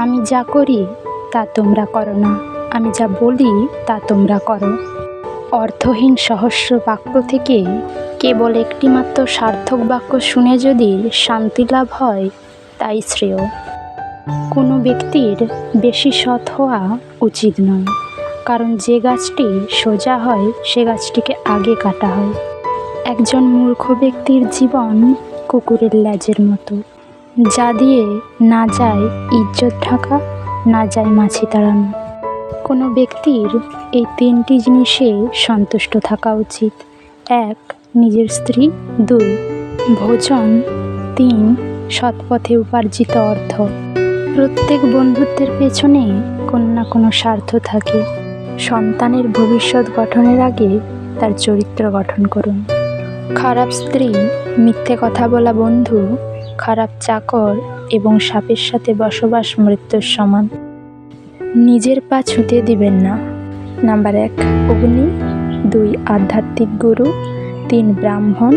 আমি যা করি তা তোমরা করো না, আমি যা বলি তা তোমরা করো। অর্থহীন সহস্র বাক্য থেকে কেবল একটিমাত্র সার্থক বাক্য শুনে যদি শান্তি লাভ হয়, তাই শ্রেয়। কোনো ব্যক্তির বেশি সৎ হওয়া উচিত নয়, কারণ যে গাছটি সোজা হয় সে গাছটিকে আগে কাটা হয়। একজন মূর্খ ব্যক্তির জীবন কুকুরের লেজের মতো, যা দিয়ে না যায় ইজ্জত ঢাকা, না যায় মাছি তাড়ানো। কোনো ব্যক্তির এই তিনটি জিনিসে সন্তুষ্ট থাকা উচিত: 1. নিজের স্ত্রী, 2. ভোজন, 3. সৎপথে উপার্জিত অর্থ। প্রত্যেক বন্ধুত্বের পেছনে কোনো না কোনো স্বার্থ থাকে। সন্তানের ভবিষ্যৎ গঠনের আগে তার চরিত্র গঠন করুন। খারাপ স্ত্রী, মিথ্যে কথা বলা বন্ধু, খারাপ চাকর এবং সাপের সাথে বসবাস মৃত্যুর সমান। নিজের পা ছুঁতে দিবেন না। নাম্বার 1 অগ্নি, 2 আধ্যাত্মিক গুরু, 3 ব্রাহ্মণ,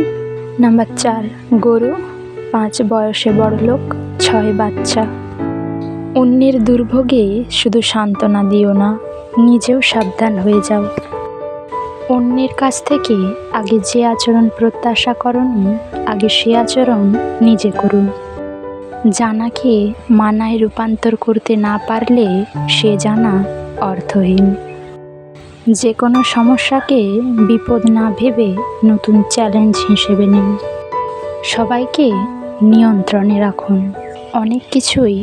নাম্বার 4 গরু, 5 বয়সে বড়লোক, 6 বাচ্চা। অন্যের দুর্ভোগে শুধু সান্ত্বনা দিও না, নিজেও সাবধান হয়ে যাও। অন্যের কাছ থেকে আগে যে আচরণ প্রত্যাশা করনি, আগে সে আচরণ নিজে করুন। জানাকে মানায় রূপান্তর করতে না পারলে সে জানা অর্থহীন। যে কোনো সমস্যাকে বিপদ না ভেবে নতুন চ্যালেঞ্জ হিসেবে নিন। সবাইকে নিয়ন্ত্রণে রাখুন, অনেক কিছুই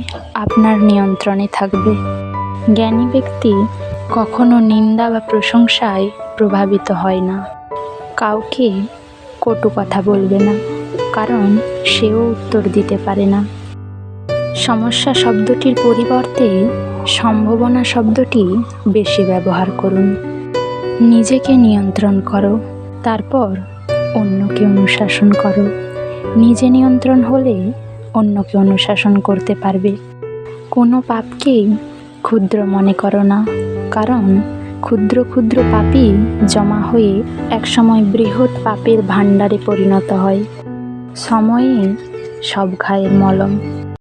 আপনার নিয়ন্ত্রণে থাকবে। জ্ঞানী ব্যক্তি কখনো নিন্দা বা প্রশংসায় প্রভাবিত হয় না। কাউকে কটু কথা বলবে না, কারণ সেও উত্তর দিতে পারে না। সমস্যা শব্দটির পরিবর্তে সম্ভাবনা শব্দটি বেশি ব্যবহার করুন। নিজেকে নিয়ন্ত্রণ করো, তারপর অন্যকে অনুশাসন করো। নিজে নিয়ন্ত্রণ হলে অন্যকে অনুশাসন করতে পারবে। কোনো পাপকেই ক্ষুদ্র মনে করো না, কারণ ক্ষুদ্র ক্ষুদ্র পাপই জমা হয়ে একসময় বৃহৎ পাপের ভাণ্ডারে পরিণত হয়। সময়ে সব ঘায়ের মলম।